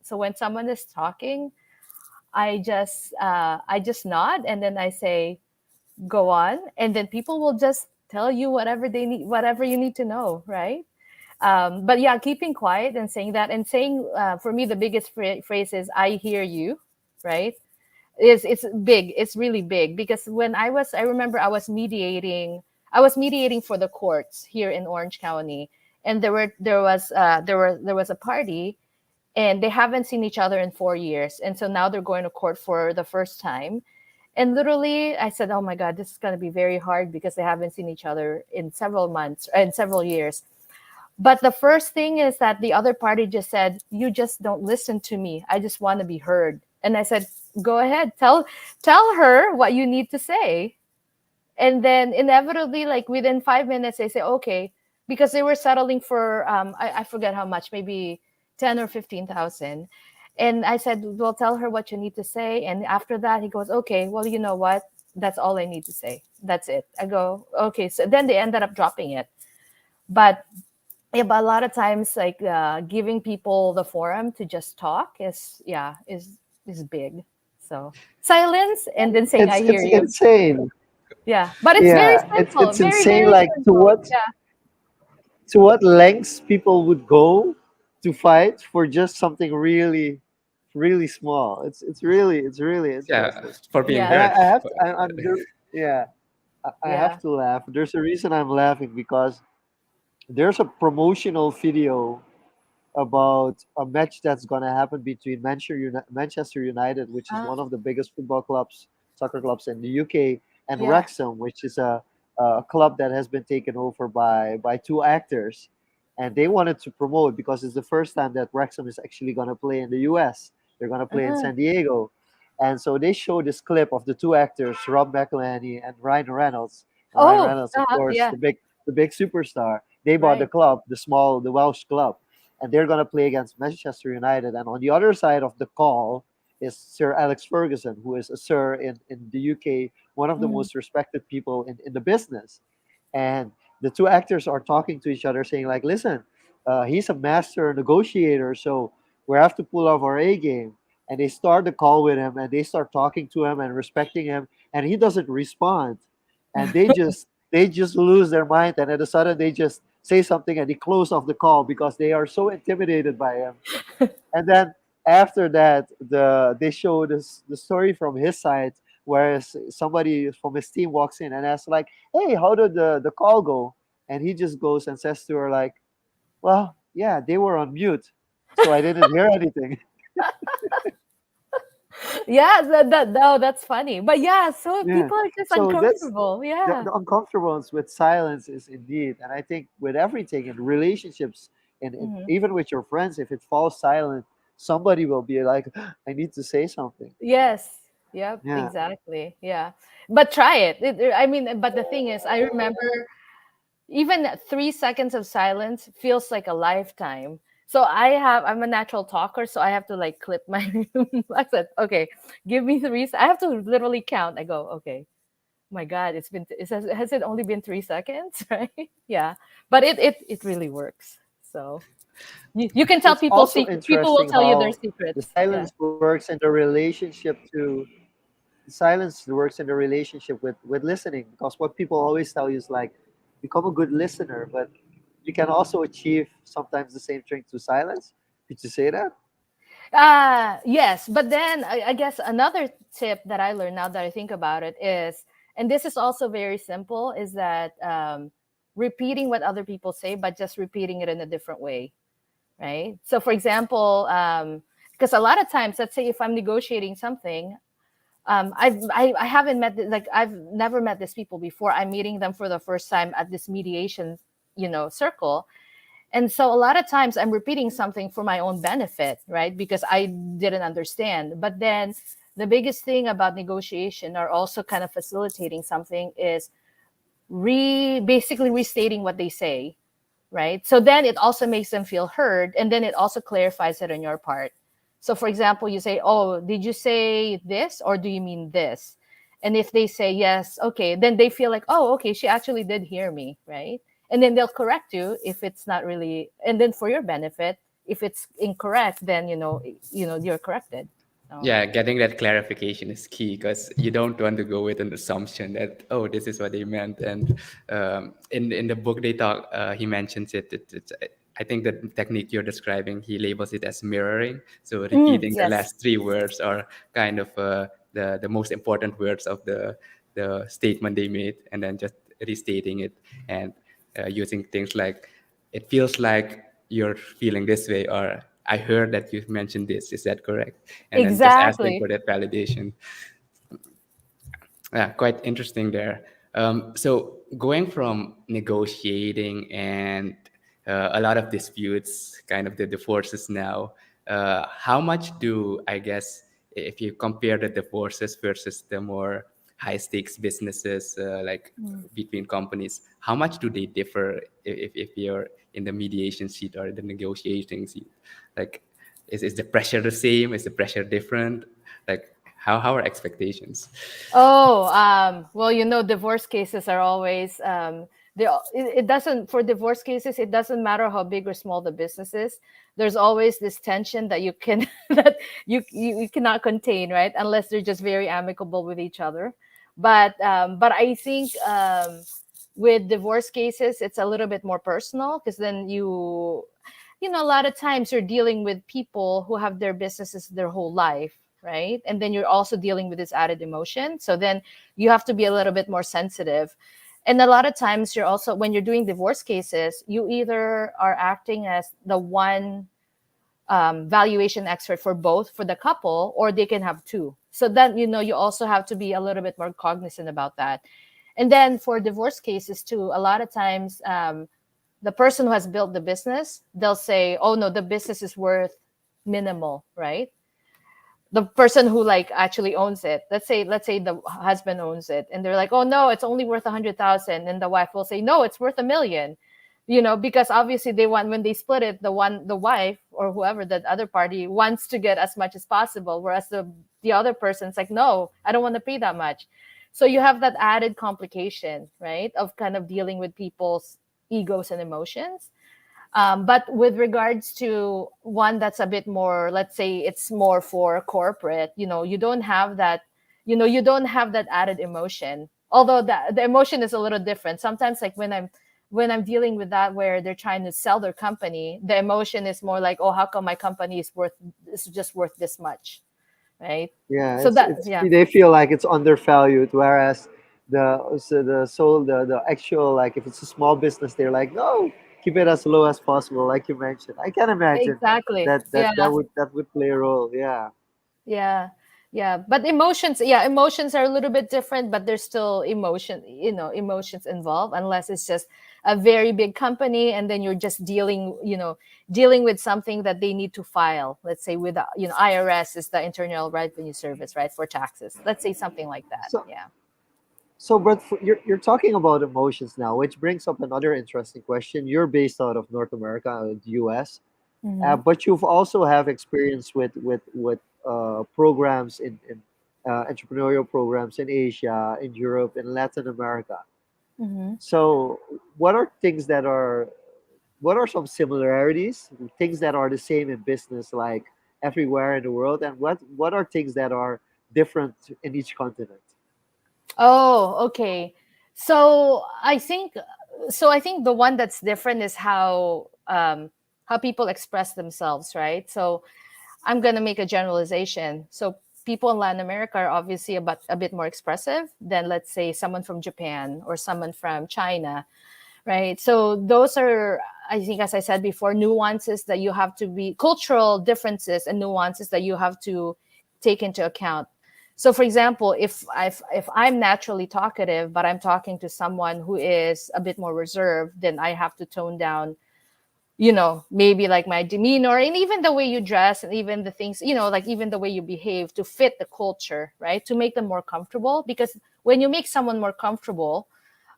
so when someone is talking, I just nod, and then I say, go on, and then people will just tell you whatever they need, whatever you need to know, right? But yeah, keeping quiet and saying that, and saying, for me, the biggest phrase is, I hear you, right? It's big, it's really big, because when I remember I was mediating for the courts here in Orange County, and there was a party, and they haven't seen each other in 4 years, and so now they're going to court for the first time. And literally I said, oh my god, this is going to be very hard, because they haven't seen each other in several months and several years. But the first thing is that the other party just said, you just don't listen to me. I just want to be heard. And I said, go ahead, tell her what you need to say. And then inevitably, like within 5 minutes, they say, okay, because they were settling for, I forget how much, maybe 10 or 15,000. And I said, well, tell her what you need to say. And after that, he goes, okay, well, you know what? That's all I need to say. That's it. I go, okay. So then they ended up dropping it. But yeah, but a lot of times, like, giving people the forum to just talk is big. So silence, and then saying, I It's hear you. insane. Yeah, but it's very Yeah, simple, it's very, insane. very Like simple. Yeah, to what lengths people would go to fight for just something really, really small. It's really Yeah, interesting. for being yeah, And heard. I have to, I'm there. Yeah, I have yeah. to laugh. There's a reason I'm laughing, because there's a promotional video about a match that's gonna happen between Manchester United, which is uh, one of the biggest football clubs, soccer clubs in the UK, and yeah. Wrexham, which is a club that has been taken over by two actors, and they wanted to promote because it's the first time that Wrexham is actually gonna play in the US. They're gonna play in uh, San Diego, and so they show this clip of the two actors, Rob McElhenney and Ryan Reynolds. And Ryan Oh, Reynolds, of course, yeah, the big superstar. They bought the right. club, the Welsh club, and they're going to play against Manchester United. And on the other side of the call is Sir Alex Ferguson, who is a sir in the UK, one of the Mm. most respected people in the business. And the two actors are talking to each other, saying like, "Listen, he's a master negotiator, so we have to pull off our A game." And they start the call with him, and they start talking to him and respecting him, and he doesn't respond, and they just lose their mind, and at a sudden they just say something, and they close off the call because they are so intimidated by him. And then after that, they show the story from his side, whereas somebody from his team walks in and asks like, "Hey, how did the call go?" And he just goes and says to her like, "Well, yeah, they were on mute, so I didn't hear anything." Yeah, no, that's funny. But yeah, so Yeah. people are just So that's uncomfortable. the, Yeah. the uncomfortables with silence is indeed, and I think with everything in relationships and Mhm. even with your friends, if it falls silent, somebody will be like, "I need to say something." Yes. Yep, Yeah. exactly. Yeah. But try it. I mean, but the thing is, I remember even 3 seconds of silence feels like a lifetime. So I'm a natural talker, so I have to like clip my I said, okay, give me I have to literally count. I go, okay, my God, has it only been 3 seconds? Right? Yeah. But it really works. So you can tell It's people also secret. People will interesting tell you their how the secrets. Yeah. silence works in the relationship to the silence works in the relationship with listening, because what people always tell you is like, become a good listener, but you can also achieve sometimes the same thing through silence. Did you say that? Yes, but then I guess another tip that I learned now that I think about it is, and this is also very simple, is that repeating what other people say, but just repeating it in a different way, right? So, for example, because a lot of times, let's say if I'm negotiating something, I haven't like I've never met these people before. I'm meeting them for the first time at this mediation, circle, and so a lot of times I'm repeating something for my own benefit, right? Because I didn't understand. But then the biggest thing about negotiation or also kind of facilitating something is basically restating what they say, right? So then it also makes them feel heard, and then it also clarifies it on your part. So for example, you say, "Oh, did you say this or do you mean this?" And if they say yes, okay, then they feel like, "Oh, okay, she actually did hear me," right? And then they'll correct you if it's not really, and then for your benefit, if it's incorrect, then you're corrected. So, Yeah, getting that clarification is key because you don't want to go with an assumption that, oh, this is what they meant. And in the book they talk, he mentions it's I think the technique you're describing, he labels it as mirroring. So repeating the yes, last three words are kind of the most important words of the statement they made, and then just restating it and using things like, it feels like you're feeling this way, or I heard that you mentioned this. Is that correct? And then just asking exactly. for that validation. Yeah, quite interesting there. So going from negotiating and a lot of disputes, kind of the divorces now, how much do, I guess, if you compare the divorces versus the more high stakes businesses, like Mm. between companies, how much do they differ if you're in the mediation seat or the negotiating seat? Like, is the pressure the same? Is the pressure different? Like, how are expectations? Oh, well, divorce cases are always it doesn't for divorce cases, it doesn't matter how big or small the business is. There's always this tension that you can that you cannot contain, right? Unless they're just very amicable with each other. But I think with divorce cases, it's a little bit more personal because then a lot of times you're dealing with people who have their businesses their whole life, right? And then you're also dealing with this added emotion. So then you have to be a little bit more sensitive. And a lot of times you're also, when you're doing divorce cases, you either are acting as the one valuation expert for both for the couple, or they can have two. So then, you also have to be a little bit more cognizant about that. And then for divorce cases too, a lot of times, the person who has built the business, they'll say, "Oh no, the business is worth minimal," right? The person who like actually owns it, let's say the husband owns it, and they're like, "Oh no, it's only worth 100,000," and the wife will say, "No, it's worth 1 million." because obviously they want, when they split it, the wife or whoever, that other party wants to get as much as possible, whereas the other person's like, no, I don't want to pay that much. So you have that added complication, right, of kind of dealing with people's egos and emotions. But with regards to one that's a bit more, let's say it's more for corporate, you don't have that, you don't have that added emotion. Although the emotion is a little different. Sometimes, like when I'm dealing with that, where they're trying to sell their company, the emotion is more like, oh, how come my company is just worth this much, right? Yeah, So that, it's yeah. they feel like it's undervalued, whereas the actual, like if it's a small business, they're like, no, keep it as low as possible, like you mentioned. I can imagine Exactly. that Yeah. would play a role. Yeah. Yeah. Yeah. But emotions are a little bit different, but there's still emotions involved, unless it's just a very big company and then you're just dealing with something that they need to file. Let's say with, IRS is the Internal Revenue Service, right? For taxes. Let's say something like that. So Yeah. but you're talking about emotions now, which brings up another interesting question. You're based out of North America, the U.S., Mm-hmm. but you've also have experience with programs in entrepreneurial programs in Asia, in Europe, in Latin America. Mm-hmm. So, what are some similarities, things that are the same in business, like everywhere in the world, and what are things that are different in each continent? Oh, okay. So I think I think the one that's different is how people express themselves, right? So I'm going to make a generalization. So people in Latin America are obviously a bit more expressive than, let's say, someone from Japan or someone from China, right? So those are, I think, as I said before, nuances that you have to be, cultural differences and nuances that you have to take into account. So for example, if I'm naturally talkative but I'm talking to someone who is a bit more reserved, then I have to tone down, maybe like my demeanor, and even the way you dress, and even the things, like even the way you behave, to fit the culture, right? To make them more comfortable. Because when you make someone more comfortable,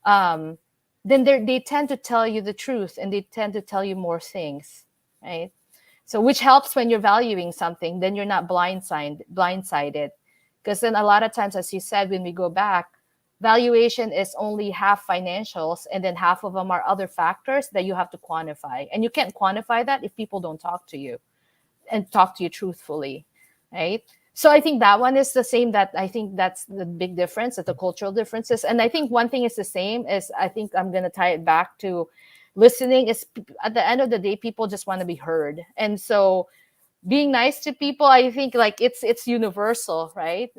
um, then they tend to tell you the truth, and they tend to tell you more things, right? So which helps when you're valuing something, then you're not blindsided. Because then a lot of times, as you said, when we go back, valuation is only half financials, and then half of them are other factors that you have to quantify, and you can't quantify that if people don't talk to you and talk to you truthfully, right? So I think that one is the same. That I think that's the big difference, that the cultural differences. And I think one thing is the same is, I think I'm going to tie it back to listening. Is at the end of the day, people just want to be heard. And so being nice to people, I think, like, it's universal, right?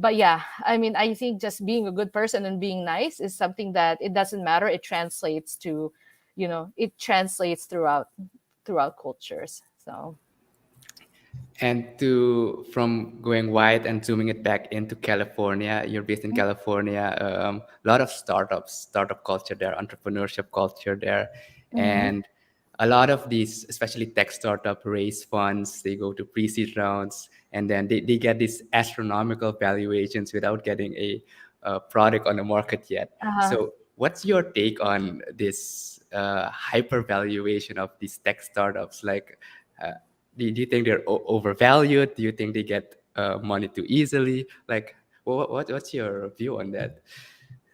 But yeah, I mean, I think just being a good person and being nice is something that it doesn't matter. It translates to, it translates throughout cultures. So. And to from going wide and zooming it back into California, you're based in California. A lot of startup culture there, entrepreneurship culture there, Mm-hmm. and a lot of these, especially tech startup, raise funds. They go to pre-seed rounds, and then they get these astronomical valuations without getting a product on the market yet. Uh-huh. So, what's your take on this hyper valuation of these tech startups? Like, do you think they're overvalued? Do you think they get money too easily? Like, what's your view on that?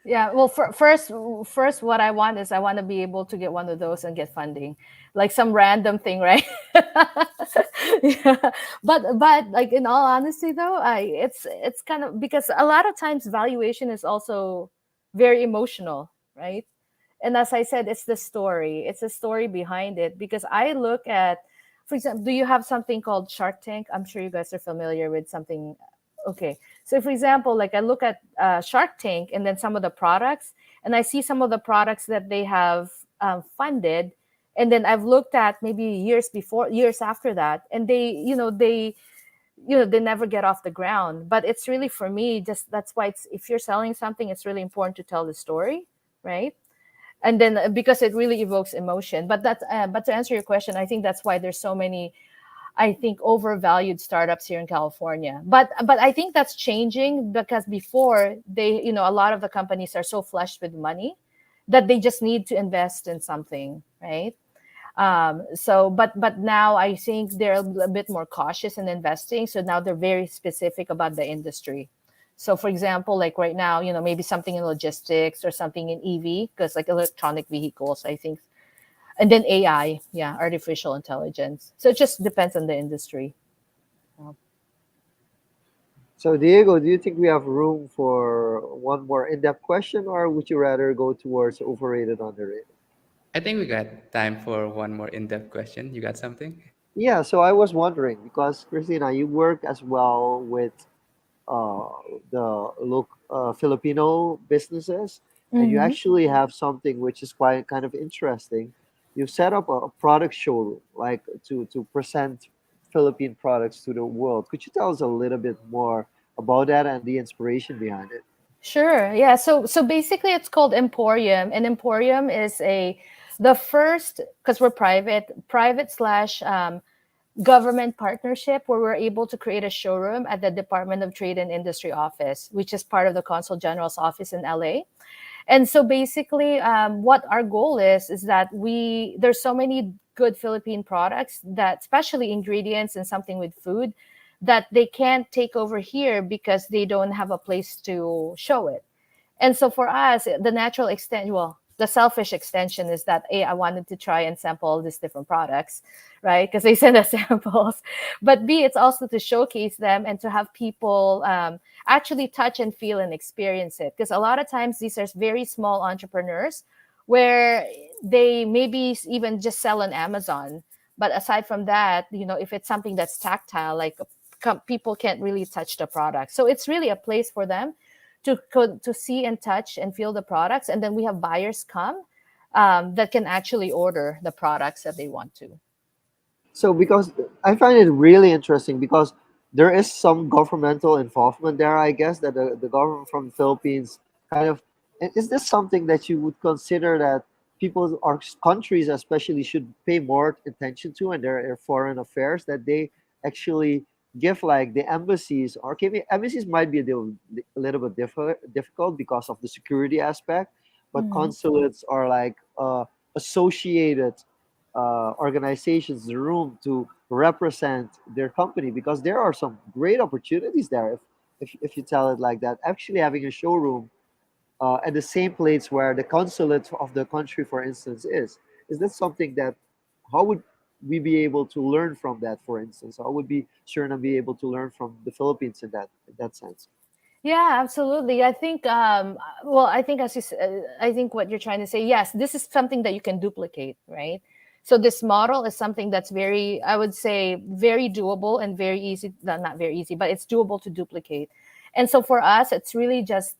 Yeah, well, first, what I want is, I want to be able to get one of those and get funding, like some random thing, right? Yeah, but like, in all honesty, though, it's kind of, because a lot of times valuation is also very emotional, right? And as I said, it's the story. It's a story behind it. Because I look at, for example, do you have something called Shark Tank? I'm sure you guys are familiar with something. Okay, so for example, like, I look at Shark Tank, and then some of the products, and I see some of the products that they have funded, and then I've looked at maybe years after that, and they never get off the ground. But it's really, for me, just that's why, if you're selling something, it's really important to tell the story, right? And then, because it really evokes emotion. But to answer your question, I think that's why there's so many, I think, overvalued startups here in California. But I think that's changing, because before, a lot of the companies are so flushed with money that they just need to invest in something, right? But now I think they're a bit more cautious in investing, so now they're very specific about the industry. So for example, like right now, maybe something in logistics or something in EV, because like electronic vehicles, I think, and then AI, yeah, artificial intelligence. So it just depends on the industry. So, Diego, do you think we have room for one more in-depth question, or would you rather go towards overrated, underrated? I think we got time for one more in-depth question. You got something? Yeah, so I was wondering because Christina, you work as well with uh, the Filipino businesses, and you Mm-hmm. actually have something which is quite kind of interesting. You set up a product showroom, like to present Philippine products to the world. Could you tell us a little bit more about that and the inspiration behind it? Sure. Yeah. So basically, it's called Emporium, and Emporium is the first, because we're private slash government partnership, where we're able to create a showroom at the Department of Trade and Industry office, which is part of the Consul General's office in LA. And so basically, what our goal is that there's so many good Philippine products, that especially ingredients and something with food, that they can't take over here because they don't have a place to show it. And so for us, the natural extent, well, the selfish extension is that A, I wanted to try and sample all these different products, right? Because they send us samples. But B, it's also to showcase them and to have people actually touch and feel and experience it. Because a lot of times these are very small entrepreneurs where they maybe even just sell on Amazon. But aside from that, if it's something that's tactile, like people can't really touch the product. So it's really a place for them to see and touch and feel the products, and then we have buyers come that can actually order the products that they want to. So because I find it really interesting because there is some governmental involvement there, I guess, that the government from the Philippines kind of is this something that you would consider that people or countries especially should pay more attention to in their foreign affairs, that they actually give like the embassies, or okay, embassies might be a little bit difficult because of the security aspect, but Mhm. consulates are like associated organizations the room to represent their company, because there are some great opportunities there if you tell it like that, actually having a showroom at the same place where the consulate of the country, for instance, is that something that how would we be able to learn from that? For instance, how would be Suriname be able to learn from the Philippines in that sense? Yeah, absolutely. I think, well, I think I think what you're trying to say, yes, this is something that you can duplicate, right? So this model is something that's very, I would say, very doable and very easy. Not very easy, but it's doable to duplicate. And so for us, it's really just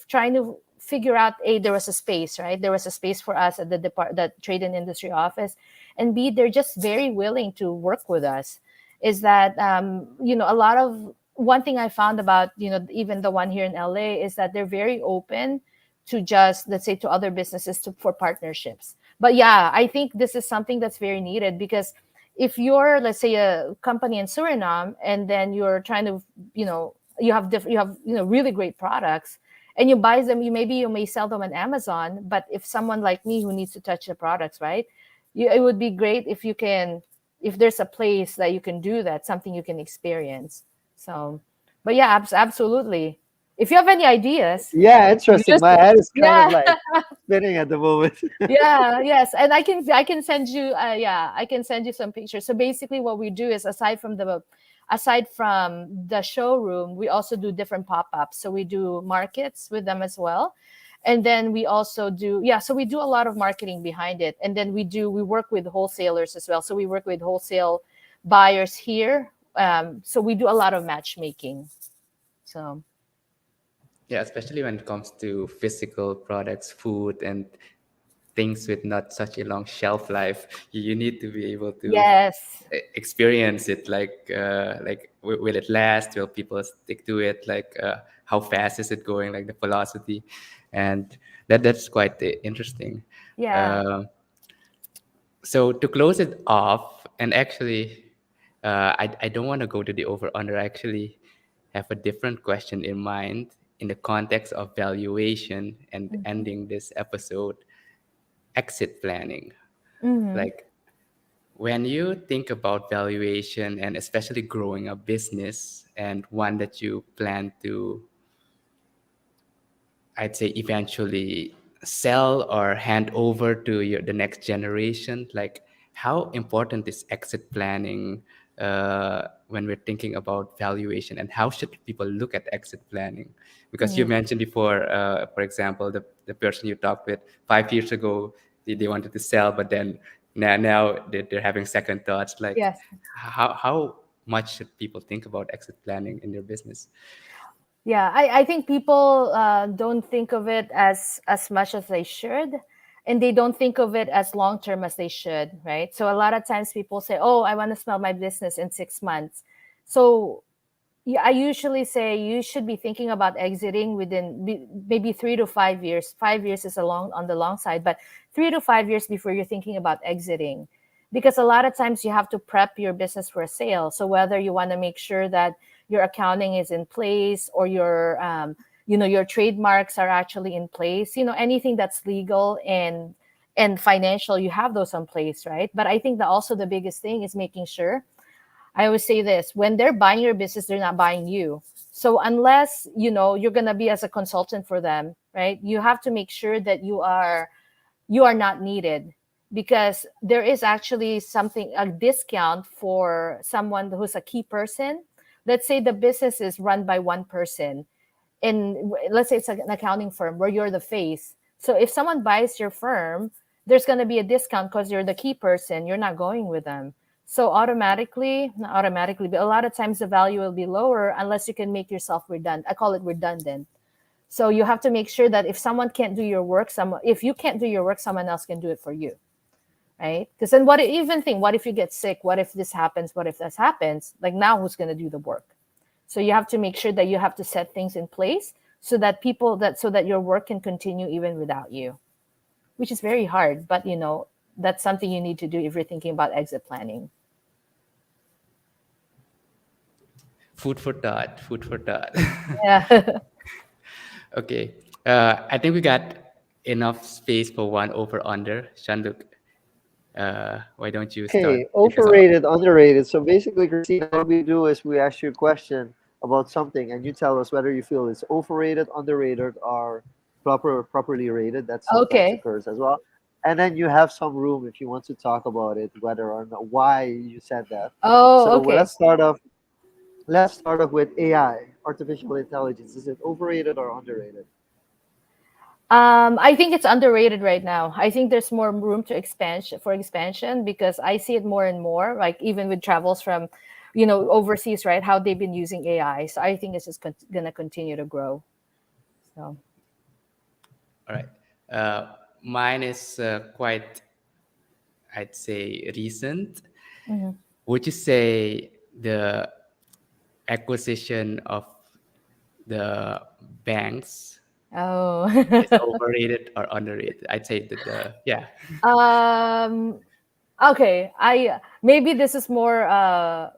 trying to figure out, there was a space, right? There was a space for us at the Trade and Industry office, and B, they're just very willing to work with us. Is that a lot of one thing I found about, even the one here in LA, is that they're very open to just, let's say, to other businesses for partnerships. But yeah, I think this is something that's very needed, because if you're, let's say, a company in Suriname, and then you're trying to, you have really great products, and you buy them, you may sell them on Amazon, but if someone like me who needs to touch the products, right, it would be great if you can, if there's a place that you can do that, something you can experience. So, but yeah, absolutely. If you have any ideas, Yeah, interesting. just My head is kind of yeah, like spinning at the moment. yeah, yes, and I can send you, yeah, I can send you some pictures. So basically, what we do is, aside from the showroom, we also do different pop-ups. So we do markets with them as well, and then we also do, yeah, so we do a lot of marketing behind it, and then we work with wholesalers as well. So we work with wholesale buyers here. So we do a lot of matchmaking. So Yeah, especially when it comes to physical products, food, and things with not such a long shelf life. You need to be able to yes. experience it, like will it last, will people stick to it, like how fast is it going, like the velocity, and that's quite interesting. Yeah. uh, so to close it off, and actually I don't want to go to the over under. I actually have a different question in mind. in the context of valuation and Mhm. ending this episode, exit planning. Mhm. Like when you think about valuation and especially growing a business and one that you plan to, I'd say, eventually sell or hand over to the next generation. Like, how important is exit planning when we're thinking about valuation, and how should people look at exit planning? Because you Mhm. mentioned before, for example, the person you talked with 5 years ago, they wanted to sell, but then now they're having second thoughts. Like, Yes. how much should people think about exit planning in their business? Yeah, I think people don't think of it as much as they should, and they don't think of it as long term as they should, right? So a lot of times people say, "Oh, I want to sell my business in 6 months." So yeah, I usually say you should be thinking about exiting within maybe 3 to 5 years. 5 years is a long on the long side, but 3 to 5 years before you're thinking about exiting, because a lot of times you have to prep your business for a sale. So whether you want to make sure that your accounting is in place, or your trademarks are actually in place, anything that's legal and financial, you have those in place, right? But I think that also the biggest thing is making sure, I always say this: when they're buying your business, they're not buying you. So unless you're gonna be as a consultant for them, right? You have to make sure that you are not needed, because there is actually something, a discount for someone who's a key person. Let's say the business is run by one person, and let's say it's an accounting firm where you're the face. So if someone buys your firm, there's going to be a discount because you're the key person. You're not going with them. So automatically, not automatically, but a lot of times the value will be lower unless you can make yourself redundant. I call it redundant. So you have to make sure that if someone can't do your work, if you can't do your work, someone else can do it for you, right? Because then even think, what if you get sick? What if this happens? What if this happens? Like, now who's going to do the work? So you have to make sure that you have to set things in place so that your work can continue even without you, which is very hard, but that's something you need to do if you're thinking about exit planning. Food for thought. Food for thought. Yeah. Okay. I think we got enough space for one over under. Shanduk, why don't you start? Okay, Kick us off. overrated, underrated. So basically, Christina, what we do is we ask you a question about something, and you tell us whether you feel it's overrated, underrated, or properly rated. That sometimes Okay. occurs as well. And then you have some room if you want to talk about it, whether or not why you said that. Oh, So okay. let's start off. Let's start off with AI, artificial intelligence. Is it overrated or underrated? I think it's underrated right now. I think there's more room to expansion, because I see it more and more, like even with travels from, overseas, right? How they've been using AI. So I think it's just gonna continue to grow. So. All right. Mine is quite, I'd say, recent. Mhm. Would you say the acquisition of the banks Oh. is overrated or underrated? I'd say that yeah. um. Okay. Maybe this is more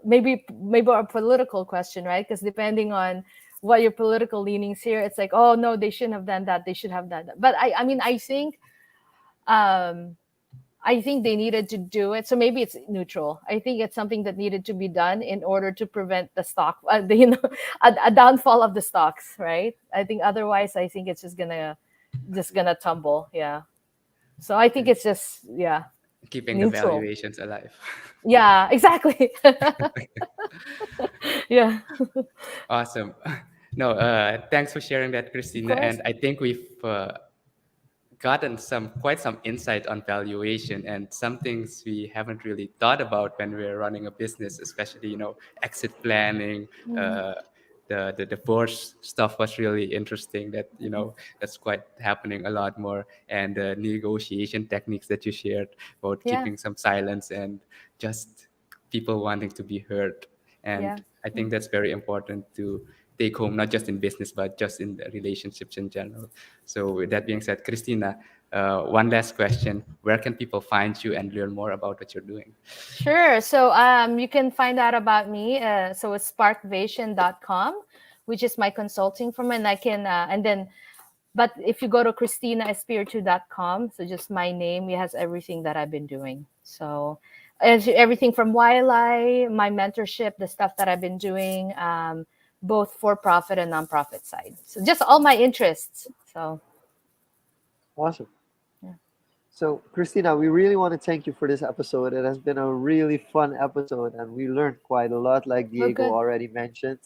maybe a political question, right? Because depending on what your political leanings here, it's like, oh no, they shouldn't have done that. They should have done that. But I mean, um I think they needed to do it. So maybe it's neutral. I think it's something that needed to be done in order to prevent the stock, a downfall of the stocks, right? I think otherwise, I think it's just gonna tumble. Yeah. So I think And it's just, yeah, keeping the neutral. valuations alive. Yeah, exactly. Yeah, Awesome. No, thanks for sharing that, of Christina. course. And I think we've gotten quite some insight on valuation and some things we haven't really thought about when we're running a business, especially exit planning. Mhm. Uh, the divorce stuff was really interesting. That's quite happening a lot more, and the negotiation techniques that you shared about Yeah, keeping some silence and just people wanting to be heard. yeah. And I think that's very important to take home, not just in business but just in the relationships in general. So with that being said, Christina, one last question: where can people find you and learn more about what you're doing? Sure. So you can find out about me. So it's sparkvation.com, which is my consulting firm, and I can and then but if you go to ChristinaEspiritu.com, so just my name, it has everything that I've been doing. So everything from YLI, my mentorship, the stuff that I've been doing, both for profit and nonprofit side. So just all my interests. So Awesome. yeah. So, Christina, we really want to thank you for this episode. It has been a really fun episode, and we learned quite a lot, like Well, Diego good. already mentioned.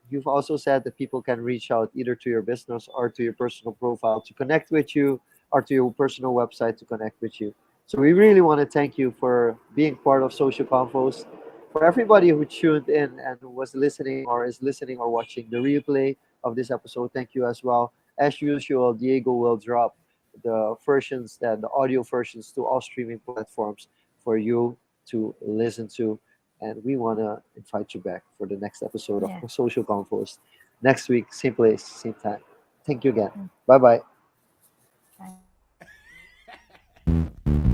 You've also said that people can reach out either to your business or to your personal profile to connect with you, or to your personal website to connect with you. So, we really want to thank you for being part of Social Confoes. For everybody who tuned in and was listening or is listening or watching the replay of this episode, thank you as well. As usual, Diego will drop the audio versions to all streaming platforms for you to listen to. And we want to invite you back for the next episode of Yeah. Social Confoes next week, same place, same time. Thank you again. Mm. Bye bye. Bye.